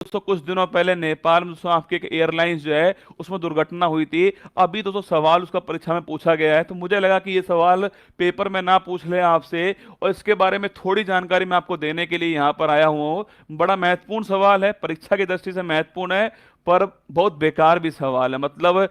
दोस्तों कुछ दिनों पहले नेपाल में दोस्तों आपके एक एयरलाइंस जो है उसमें दुर्घटना हुई थी। अभी दोस्तों सवाल उसका परीक्षा में पूछा गया है, तो मुझे लगा कि ये सवाल पेपर में ना पूछ ले आपसे, और इसके बारे में थोड़ी जानकारी मैं आपको देने के लिए यहाँ पर आया हुआ हूँ। बड़ा महत्वपूर्ण सवाल है, परीक्षा की दृष्टि से महत्वपूर्ण है, पर बहुत बेकार भी सवाल है। मतलब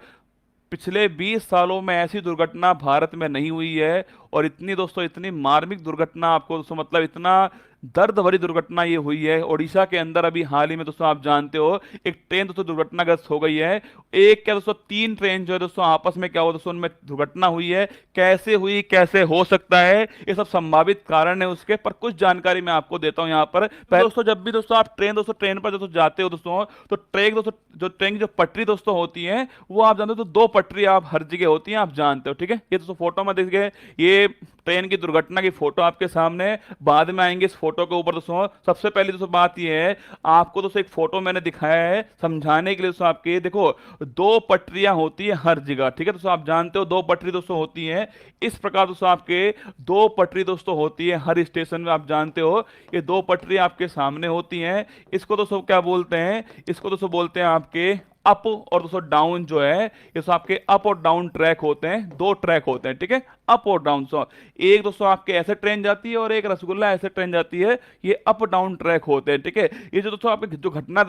पिछले 20 सालों में ऐसी दुर्घटना भारत में नहीं हुई है, और इतनी दोस्तों इतनी मार्मिक दुर्घटना आपको दोस्तों मतलब इतना दर्द भरी दुर्घटना ये हुई है ओडिशा के अंदर। अभी हाल ही में दोस्तों आप जानते हो एक ट्रेन दोस्तों दुर्घटनाग्रस्त हो गई है। एक क्या दोस्तों, तीन ट्रेन जो है दोस्तों आपस में क्या हुआ दोस्तों, उनमें दुर्घटना हुई है। कैसे हुई, कैसे हो सकता है, ये सब संभावित कारण है उसके, पर कुछ जानकारी मैं आपको देता हूं यहाँ पर। पहले दोस्तों जब भी दोस्तों आप दोस्तों ट्रेन पर दोस्तों जाते हो दोस्तों, तो ट्रेन दोस्तों ट्रेन की जो पटरी दोस्तों होती है वो आप जानते हो, तो दो पटरी आप हर जगह होती हैं, आप जानते हो, ठीक है। ये दोस्तों फोटो में देखिए, ये ट्रेन की दुर्घटना की फोटो आपके सामने है। बाद में आएंगे इस फोटो के ऊपर दोस्तों। सबसे पहले दोस्तों बात ये है, आपको दोस्तों एक फोटो मैंने दिखाया है समझाने के लिए दोस्तों। आपके देखो दो पटरियां होती है हर जगह, ठीक है दोस्तों, आप जानते हो दो पटरी दोस्तों होती है। इस प्रकार दोस्तों आपके दो पटरी दोस्तों होती है हर स्टेशन में, आप जानते हो। ये दो पटरी आपके सामने होती हैं। इसको दोस्तों क्या बोलते हैं, इसको दोस्तों बोलते हैं आपके अप और दोस्तों डाउन जो है, ये सब आपके अप और डाउन ट्रैक होते हैं, दो ट्रैक होते हैं, ठीक है, अप और डाउन। सो एक दोस्तों आपके ऐसे ट्रेन जाती है और एक रसगुल्ला ऐसे ट्रेन जाती है, ये अप डाउन ट्रैक होते हैं, ठीक है। ये जो दोस्तों आपके जो घटना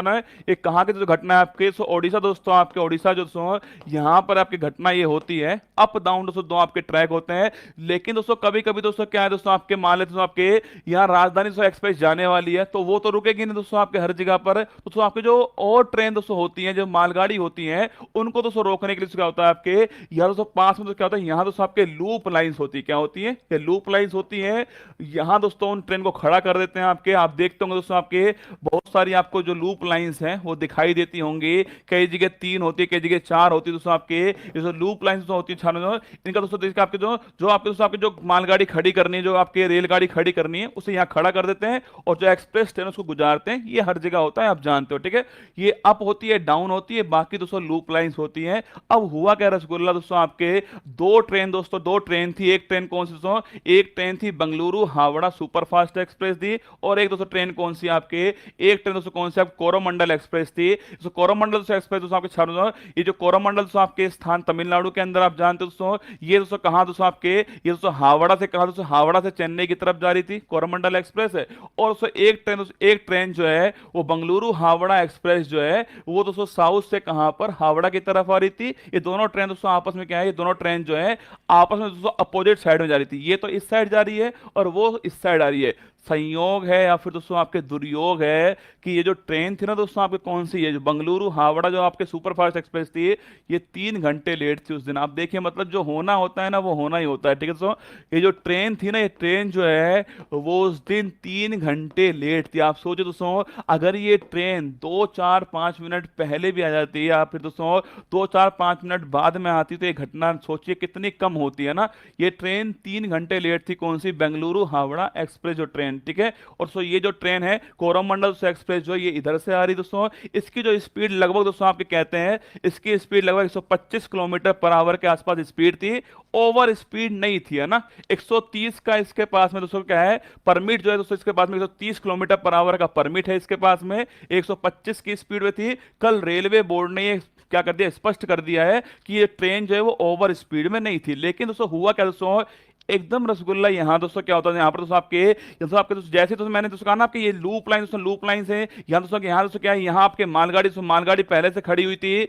है, ये कहाँ की जो घटना है आपके, सो ओडिशा दोस्तों, आपके ओडिशा जो दोस्तों यहाँ पर आपकी घटना ये होती है। अप डाउन दोस्तों दो आपके ट्रैक होते हैं। लेकिन दोस्तों कभी कभी दोस्तों क्या है दोस्तों, आपके मान लेते दोस्तों आपके यहाँ राजधानी दोस्तों एक्सप्रेस जाने वाली है, तो वो तो रुकेगी नहीं दोस्तों आपके हर जगह पर। दोस्तों आपके जो और ट्रेन दोस्तों होती हैं, जो मालगाड़ी होती हैं, उनको दोस्तों रोकने के लिए क्या होता है आपके यहाँ दोस्तों पास में तो क्या होता है, यहाँ दोस्तों आपके लूप लाइंस होती है। क्या होती है, ये लूप लाइंस होती हैं। यहाँ दोस्तों उन ट्रेन को खड़ा कर देते हैं आपके। आप देखते होंगे दोस्तों आपके बहुत सारी आपको जो लूप लाइंस हैं वो दिखाई देती होंगी। कई जगह तीन होती है, कई जगह चार होती है दोस्तों आपके। ये जो लूप लाइंस होती है इनका दोस्तों देखिए आपके जो जो आपके दोस्तों आपके जो मालगाड़ी खड़ी करनी है, जो आपके रेलगाड़ी खड़ी करनी है, उसे यहाँ खड़ा कर देते हैं, और जो एक्सप्रेस ट्रेन उसको गुजारते हैं। ये हर जगह होता है, आप जानते हो, ठीक है। ये अप होती है, डाउन होती है, बाकी दोस्तों लूप लाइंस होती हैं। अब हुआ क्या रसगुल्ला दोस्तों, आपके दो ट्रेन थी। एक ट्रेन कौन सी दोस्तों, एक ट्रेन थी बेंगलुरु हावड़ा सुपरफास्ट एक्सप्रेस थी, और एक दोस्तों ट्रेन कौन सी आपके, एक ट्रेन दोस्तों कौन सी आप कोरोमंडल एक्सप्रेस थी। तो कोरोमंडल दोस्तों एक्सप्रेस दोस्तों आपके ये जो कोरोमंडल दोस्तों आपके स्थान तमिलनाडु के अंदर, आप जानते हो दोस्तों। ये दोस्तों कहां दोस्तों आपके, ये दोस्तों हावड़ा से कहा दोस्तों, हावड़ा से चेन्नई की तरफ जा रही थी, कोरोमंडल एक्सप्रेस है। और दोस्तों एक ट्रेन जो है वो बेंगलुरु हावड़ा एक्सप्रेस जो है, वो दोस्तों साउथ से कहां पर, हावड़ा की तरफ आ रही थी। ये दोनों ट्रेन दोस्तों आपस में क्या है, ये दोनों ट्रेन जो है आपस में दोस्तों अपोजिट साइड में जा रही थी। ये तो इस साइड जा रही है और वो इस साइड आ रही है। संयोग है या फिर दोस्तों आपके दुर्योग है कि ये जो ट्रेन थी ना दोस्तों आपके कौन सी है, जो बेंगलुरु हावड़ा जो आपके सुपरफास्ट एक्सप्रेस थी, ये 3 घंटे लेट थी उस दिन। आप देखिए मतलब जो होना होता है ना वो होना ही होता है, ठीक है दोस्तों। ये जो ट्रेन थी ना, ये ट्रेन जो है वो उस दिन 3 घंटे लेट थी। आप सोचो दोस्तों, अगर ये ट्रेन 2 4 5 मिनट पहले भी आ जाती या फिर दोस्तों 2 4 5 मिनट बाद में आती, तो ये घटना सोचिए कितनी कम होती है ना। ये ट्रेन 3 घंटे लेट थी, कौन सी, बेंगलुरु हावड़ा एक्सप्रेस जो ट्रेन, ठीक है। और सो ये जो ट्रेन है कोरोमंडल एक्सप्रेस जो है, ये इधर से आ रही दोस्तों। इसकी जो स्पीड लगभग दोस्तों आपके कहते हैं, इसकी स्पीड लगभग 125 किलोमीटर पर आवर के आसपास स्पीड थी। ओवर स्पीड नहीं थी, है ना। 130 का इसके पास में दोस्तों क्या है, परमिट जो है दोस्तों इसके पास में 130 किलोमीटर पर आवर का परमिट है इसके पास में। 125 की स्पीड में थी। कल रेलवे बोर्ड ने ये क्या कर दिया, स्पष्ट कर दिया है कि ये ट्रेन जो है वो ओवर स्पीड में नहीं थी। लेकिन दोस्तों हुआ क्या दोस्तों, एकदम रसगुल्ला यहाँ दोस्तों क्या होता है, यहाँ पर दोस्तों आपके दोस्तों जैसे दोस्तों मैंने दोस्तों कहा ना आपके ये लूप लाइन है यहाँ दोस्तों, यहाँ दोस्तों क्या है, यहाँ आपके मालगाड़ी पहले से खड़ी हुई थी।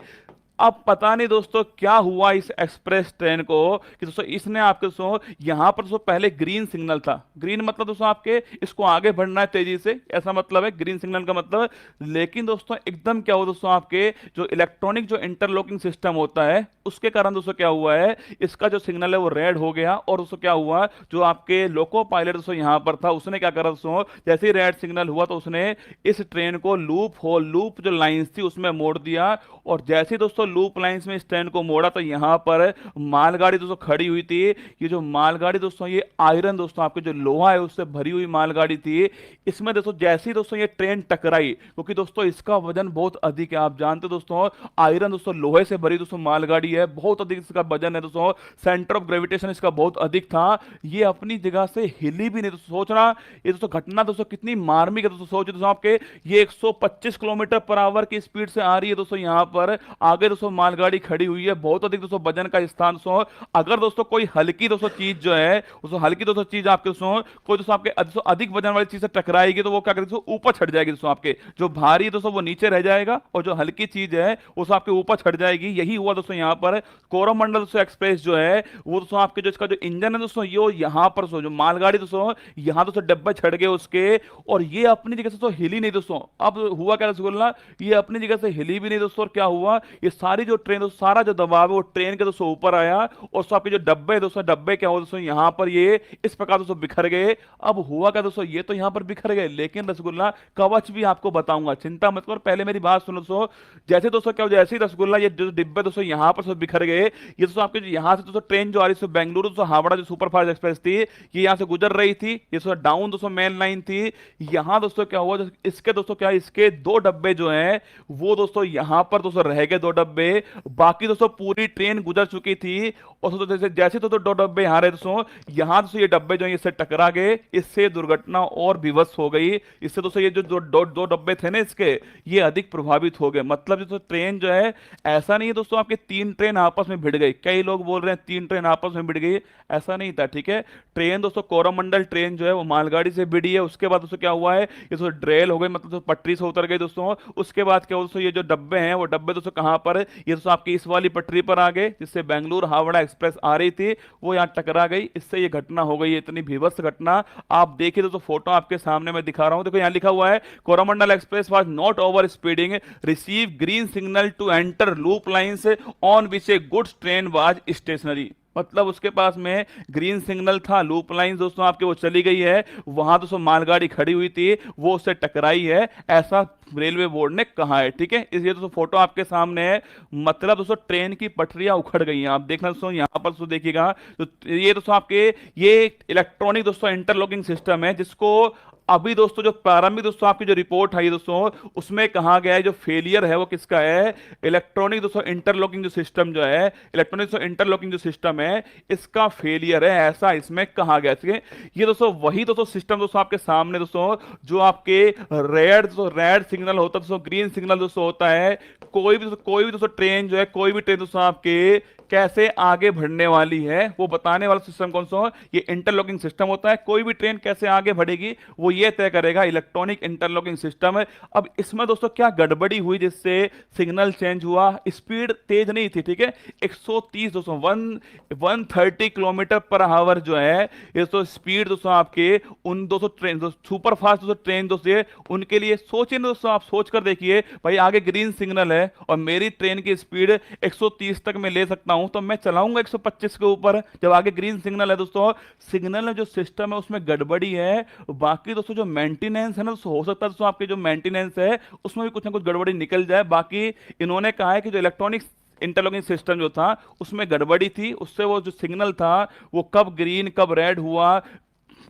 अब पता नहीं दोस्तों क्या हुआ इस एक्सप्रेस ट्रेन को कि दोस्तों इसने आपके दोस्तों यहां पर दोस्तों पहले ग्रीन सिग्नल था। ग्रीन मतलब दोस्तों आपके इसको आगे बढ़ना है तेजी से, ऐसा मतलब है ग्रीन सिग्नल का मतलब। लेकिन दोस्तों एकदम क्या हुआ दोस्तों, आपके जो इलेक्ट्रॉनिक जो इंटरलॉकिंग सिस्टम होता है उसके कारण दोस्तों क्या हुआ है, इसका जो सिग्नल है वो रेड हो गया। और दोस्तों क्या हुआ, जो आपके लोको पायलट दोस्तों यहां पर था, उसने क्या करा दोस्तों, जैसे ही रेड सिग्नल हुआ तो उसने इस ट्रेन को लूप जो लाइंस थी उसमें मोड़ दिया। और जैसे ही दोस्तों दोस्तों लूप लाइंस में इस ट्रेन को मोड़ा तो यहाँ पर मालगाड़ी दोस्तों खड़ी हुई थी। ये जो मालगाड़ी दोस्तों, ये आयरन दोस्तों आपके जो लोहा है उससे भरी हुई मालगाड़ी थी। इसमें दोस्तों जैसे ही दोस्तों ये ट्रेन टकराई, क्योंकि दोस्तों इसका वजन बहुत अधिक है, आप जानते हो दोस्तों आयरन दोस्तों लोहे से भरी दोस्तों मालगाड़ी है, बहुत अधिक इसका वजन है दोस्तों, सेंटर ऑफ ग्रेविटेशन इसका बहुत अधिक था। ये अपनी जगह से हिली भी नहीं। दोस्तों सोचना ये दोस्तों घटना दोस्तों कितनी मार्मिक है। दोस्तों सोचिए दोस्तों आपके ये 125 किलोमीटर पर आवर की स्पीड से आ रही है दोस्तों, यहाँ पर आगे दोस्तों मालगाड़ी खड़ी हुई है, बहुत अधिक दोस्तों वजन का स्थान दोस्तों। अगर दोस्तों कोई हल्की दोस्तों चीज जो है दोस्तों, हल्की दोस्तों चीज आपके दोस्तों कोई दोस्तों आपके दोस्तों अधिक वजन वाली चीज से टकराएगी तो वो क्या करेगी दोस्तों, ऊपर छट जाएगी दोस्तों। आपके जो भारी है दोस्तों वो नीचे रह जाएगा और जो हल्की चीज है वो आपके ऊपर छट जाएगी। यही हुआ दोस्तों यहाँ पर। कोरोमंडल दोस्तों एक्सप्रेस जो है वो दोस्तों आपके जो इसका जो इंजन है दोस्तों, ये यहाँ पर जो मालगाड़ी दोस्तों यहाँ दोस्तों डब्बे छट गए उसके, और ये अपनी जगह से तो हिली नहीं दोस्तों। अब हुआ क्या रसगुल्ला, ये अपनी जगह से हिली भी नहीं दोस्तों, और क्या हुआ, ये सारी जो ट्रेन दोस्तों, सारा जो दबाव है वो ट्रेन के दोस्तों ऊपर आया, और आपके जो डब्बे दोस्तों, डब्बे क्या हुआ दोस्तों, यहाँ पर ये इस प्रकार दोस्तों बिखर गए। अब हुआ क्या दोस्तों, ये तो यहाँ पर बिखर गए, लेकिन रसगुल्ला कवच भी आपको बताऊंगा, चिंता मत करो, पहले मेरी बात सुनो दोस्तों। जैसे दोस्तों क्या, जैसे ही रसगुल्ला ये जो डिब्बे दोस्तों यहाँ पर बिखर गए, ये दोस्तों आपके यहाँ से दोस्तों ट्रेन जो आ रही थी बेंगलुरु दोस्तों हावड़ा जो सुपरफास्ट एक्सप्रेस थी, ये यहाँ से गुजर रही थी, ये दोस्तों डाउन दोस्तों मेन लाइन थी। यहाँ दोस्तों क्या हुआ, इसके दोस्तों क्या, इसके दो डब्बे जो हैं वो दोस्तों यहाँ पर दोस्तों रह गए, दो डब्बे, बाकी दोस्तों पूरी ट्रेन गुजर चुकी थी। और दोस्तों जैसे जैसे तो दो डब्बे यहाँ रहे दोस्तों, यहाँ दोस्तों ये डब्बे जो है इससे टकरा गए, इससे दुर्घटना और विवश हो गई। इससे दोस्तों ये जो दो डब्बे थे ना इसके, ये अधिक प्रभावित हो गए। मतलब दोस्तों ट्रेन जो है, ऐसा नहीं है दोस्तों आपके तीन ट्रेन आपस में भिड़ गई, कई लोग बोल रहे हैं तीन ट्रेन आपस में भिड़ गई, ऐसा नहीं था, ठीक है। ट्रेन दोस्तों कोरोमंडल ट्रेन जो है वो मालगाड़ी से भिड़ी है, उसके बाद दोस्तों क्या हुआ है, ये दोस्तों ड्रेल हो गई, मतलब पटरी से उतर गई दोस्तों। उसके बाद क्या हुआ दोस्तों, ये जो डब्बे हैं वो डब्बे दोस्तों कहां पर, ये दोस्तों आपकी इस वाली पटरी पर आ गए जिससे बेंगलुरु हावड़ा एक्सप्रेस आ रही थी, वो यहाँ टकरा गई, इससे ये घटना हो गई, इतनी भीभत्स घटना। आप देखिए दोस्तों, फोटो आपके सामने मैं दिखा रहा हूं, देखो यहाँ लिखा हुआ है Coromandel Express was not over speeding, receive green signal to enter loop lines on which a goods train was stationary. मतलब उसके पास में ग्रीन सिग्नल था, लूप लाइन दोस्तों आपके वो चली गई है, वहां दोस्तों मालगाड़ी खड़ी हुई थी, वो उससे टकराई है, ऐसा रेलवे बोर्ड ने कहा है, ठीक है। इसलिए दोस्तों फोटो आपके सामने है, मतलब दोस्तों ट्रेन की पटरियां उखड़ गई हैं। आप देखना दोस्तों यहाँ पर दोस्तों देखिएगा, तो ये दोस्तों आपके ये इलेक्ट्रॉनिक दोस्तों इंटरलॉकिंग सिस्टम है, जिसको अभी दोस्तों जो प्रारंभिक दोस्तों आपकी जो रिपोर्ट आई दोस्तों, उसमें कहा गया है जो फेलियर है वो किसका है, इलेक्ट्रॉनिक दोस्तों इंटरलॉकिंग जो सिस्टम जो है, इलेक्ट्रॉनिक दोस्तों इंटरलॉकिंग जो सिस्टम है, इसका फेलियर है, ऐसा इसमें कहा गया, ठीक है। ये दोस्तों वही दोस्तों सिस्टम दोस्तों आपके सामने दोस्तों, जो आपके रेड सिग्नल होता है दोस्तों, ग्रीन सिग्नल दोस्तों होता है, कोई भी दोस्तों ट्रेन जो है, कोई भी ट्रेन दोस्तों आपके कैसे आगे बढ़ने वाली है वो बताने वाला सिस्टम कौन सा है, ये इंटरलॉकिंग सिस्टम होता है। कोई भी ट्रेन कैसे आगे बढ़ेगी वो ये तय करेगा, इलेक्ट्रॉनिक इंटरलॉकिंग सिस्टम है। अब इसमें दोस्तों क्या गड़बड़ी हुई जिससे सिग्नल चेंज हुआ, स्पीड तेज नहीं थी, ठीक है, 130 दोस्तों 130 किलोमीटर पर आवर जो है ये दोस्तों स्पीड दोस्तों आपके उन दोस्तों ट्रेन सुपर फास्ट दोस्तों ट्रेन दोस्तों उनके लिए सोचिए दोस्तों, आप सोच कर देखिए भाई, आगे ग्रीन सिग्नल है और मेरी ट्रेन की स्पीड 130 तक मैं ले सकता हूं, तो मैं चलाऊंगा 125 के ऊपर, जब आगे ग्रीन सिग्नल है दोस्तों। सिग्नल में जो सिस्टम है उसमें गड़बड़ी है, बाकी दोस्तों जो मेंटेनेंस है ना दोस्तों, हो सकता है दोस्तों आपके जो मेंटेनेंस है उसमें भी कुछ ना कुछ गड़बड़ी निकल जाए। बाकी इन्होंने कहा है कि जो इलेक्ट्रॉनिक इंटरलॉकिंग सिस्टम जो था उसमें गड़बड़ी थी, उससे वो जो सिग्नल था वो कब ग्रीन कब रेड हुआ,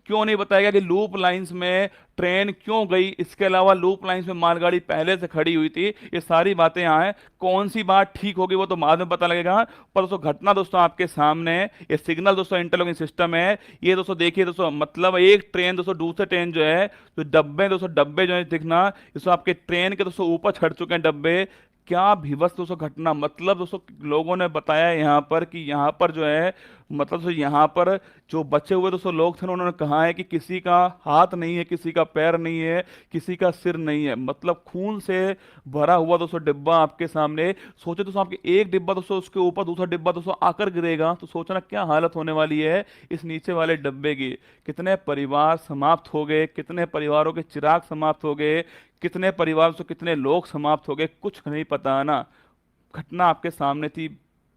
क्यों नहीं बताया गया कि लूप लाइंस में ट्रेन क्यों गई, इसके अलावा लूप लाइंस में मालगाड़ी पहले से खड़ी हुई थी, ये सारी बातें यहाँ हैं। कौन सी बात ठीक होगी वो तो बाद में पता लगेगा, पर दोस्तों घटना दोस्तों आपके सामने है। ये सिग्नल दोस्तों इंटरलॉकिंग सिस्टम है, ये दोस्तों देखिए दोस्तों, मतलब एक ट्रेन दोस्तों दूसरे ट्रेन जो है, तो डब्बे जो है दिखना, दोस्तों आपके ट्रेन के दोस्तों ऊपर चढ़ चुके हैं डब्बे, क्या भीभत्स दोस्तों घटना। मतलब दोस्तों लोगों ने बताया यहाँ पर कि यहाँ पर जो है, मतलब दोस्तों यहाँ पर जो बचे हुए दोस्तों लोग थे उन्होंने कहा है कि किसी का हाथ नहीं है, किसी का पैर नहीं है, किसी का सिर नहीं है, मतलब खून से भरा हुआ दोस्तों डिब्बा आपके सामने। सोचे दोस्तों आपके एक डिब्बा दोस्तों उसके ऊपर दूसरा डिब्बा दोस्तों आकर गिरेगा तो सोचना क्या हालत होने वाली है इस नीचे वाले डब्बे की। कितने परिवार समाप्त हो गए, कितने परिवारों के चिराग समाप्त हो गए, कितने परिवार से कितने लोग समाप्त हो गए, कुछ नहीं पता ना। घटना आपके सामने थी,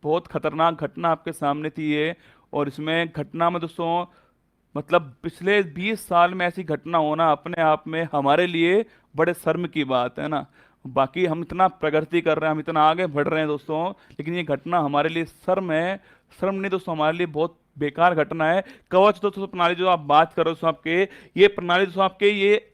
बहुत खतरनाक घटना आपके सामने थी ये। और इसमें घटना में दोस्तों, मतलब पिछले 20 साल में ऐसी घटना होना अपने आप में हमारे लिए बड़े शर्म की बात है ना। बाकी हम इतना प्रगति कर रहे हैं, हम इतना आगे बढ़ रहे हैं दोस्तों, लेकिन ये घटना हमारे लिए शर्म है। शर्म नहीं दोस्तों, हमारे लिए बहुत बेकार घटना है। कवच दोस्तों प्रणाली जो आप बात कर रहे हो दोस्तों आपके, ये प्रणाली दोस्तों आपके ये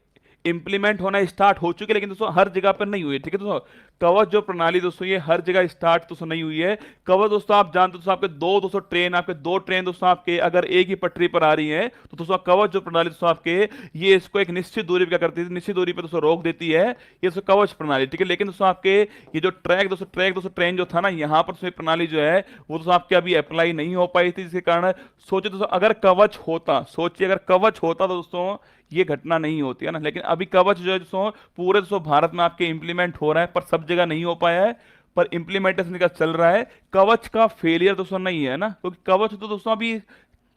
इंप्लीमेंट होना स्टार्ट हो चुकी है, लेकिन दोस्तों हर जगह पर नहीं हुई है, ठीक है दोस्तों। कवच जो प्रणाली दोस्तों ये हर जगह स्टार्ट दोस्तों नहीं हुई है। कवच दोस्तों आप जानते हो दोस्तों आपके दो दोस्तों ट्रेन, आपके दो ट्रेन दोस्तों आपके अगर एक ही पटरी पर आ रही है तो दोस्तों कवच जो प्रणाली दोस्तों आपके ये इसको एक निश्चित दूरी पर क्या करती है, निश्चित दूरी पर दोस्तों रोक देती है, ये दोस्तों कवच प्रणाली, ठीक है। लेकिन दोस्तों आपके ये जो ट्रैक दोस्तों ट्रेन जो था ना, यहाँ पर दोस्तों ये प्रणाली जो है वो दोस्तों आपके अभी अप्लाई नहीं हो पाई थी, जिसके कारण सोचिए दोस्तों अगर कवच होता, सोचिए अगर कवच होता तो दोस्तों ये घटना नहीं होती है ना। लेकिन अभी कवच जो है दोस्तों पूरे दोस्तों भारत में आपके इंप्लीमेंट हो रहा है, पर सब जगह नहीं हो पाया है, पर इंप्लीमेंटेशन का चल रहा है। कवच का फेलियर दोस्तों नहीं है ना, क्योंकि कवच तो दोस्तों अभी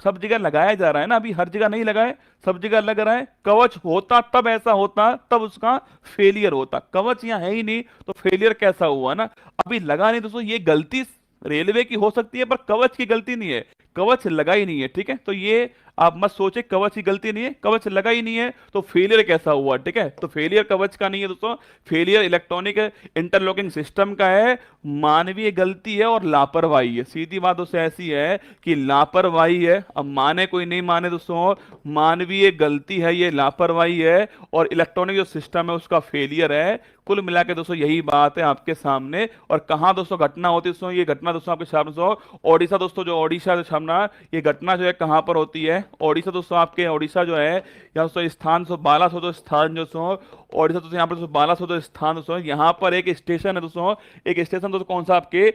सब जगह लगाया जा रहा है ना, अभी हर जगह नहीं लगा है, सब जगह लग रहा है। कवच होता तब ऐसा होता, तब उसका फेलियर होता, कवच यहाँ है ही नहीं तो फेलियर कैसा हुआ ना। अभी लगा नहीं दोस्तों, ये गलती रेलवे की हो सकती है पर कवच की गलती नहीं है, कवच लगा ही नहीं है, ठीक है। तो ये आप मत सोचे कवच की गलती नहीं है, कवच लगा ही नहीं है तो फेलियर कैसा हुआ, ठीक है। तो फेलियर कवच का नहीं है दोस्तों, फेलियर इलेक्ट्रॉनिक इंटरलॉकिंग सिस्टम का है, मानवीय गलती है और लापरवाही है। सीधी बात दोस्तों ऐसी है कि लापरवाही है, अब माने कोई नहीं माने दोस्तों, मानवीय गलती है, ये लापरवाही है, और इलेक्ट्रॉनिक जो सिस्टम है उसका फेलियर है। कुल मिला के दोस्तों यही बात है आपके सामने। और कहाँ दोस्तों घटना होती है दोस्तों, ये घटना दोस्तों आपके सामने दोस्तों ओडिशा दोस्तों, जो ओडिशा जो सामना, ये घटना जो है कहाँ पर होती है, ओडिशा दोस्तों आपके, ओडिशा जो है यहाँ दोस्तों स्थान दोस्तों बालासोर जो स्थान जो दोस्तों, ओडिशा दोस्तों यहाँ पर दोस्तों बालासोर जो स्थान दोस्तों, यहाँ पर एक स्टेशन है दोस्तों, एक स्टेशन दोस्तों कौन सा आपके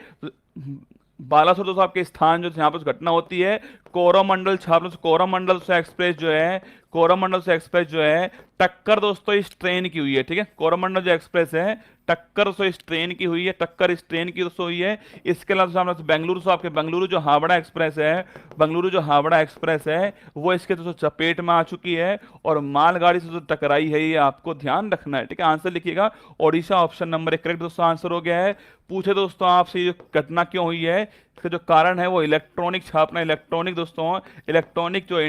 बालासोर दोस्तों आपके स्थान जो यहाँ पर घटना होती है, कोरोमंडल छात्र कोरोमंडल से एक्सप्रेस जो है, कोरोमंडल से एक्सप्रेस जो है टक्कर दोस्तों इस ट्रेन की हुई है, ठीक है। कोरोमंडल जो एक्सप्रेस है टक्कर दोस्तों इस ट्रेन की हुई है, टक्कर इस ट्रेन की दोस्तों हुई है। इसके अलावा दोस्तों बेंगलुरु से आपके बेंगलुरु जो हावड़ा एक्सप्रेस है, बेंगलुरु जो हावड़ा एक्सप्रेस है वो इसके दोस्तों चपेट में आ चुकी है और मालगाड़ी से जो टकराई है, ये आपको ध्यान रखना है, ठीक है। आंसर लिखिएगा ओडिशा, ऑप्शन नंबर 1 करेक्ट दोस्तों आंसर हो गया है। पूछे दोस्तों आपसे ये घटना क्यों हुई है, इसका जो कारण है वो इलेक्ट्रॉनिक छापना, इलेक्ट्रॉनिक दोस्तों, इलेक्ट्रॉनिक जो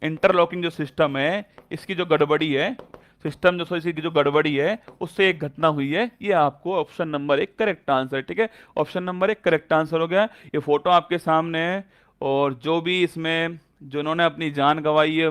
इंटरलॉकिंग जो सिस्टम है इसकी जो गड़बड़ी है, सिस्टम जो इसकी जो गड़बड़ी है उससे एक घटना हुई है। ये आपको ऑप्शन नंबर 1 करेक्ट आंसर, ठीक है। ऑप्शन नंबर 1 करेक्ट आंसर हो गया। ये फोटो आपके सामने है, और जो भी इसमें जिन्होंने अपनी जान गंवाई है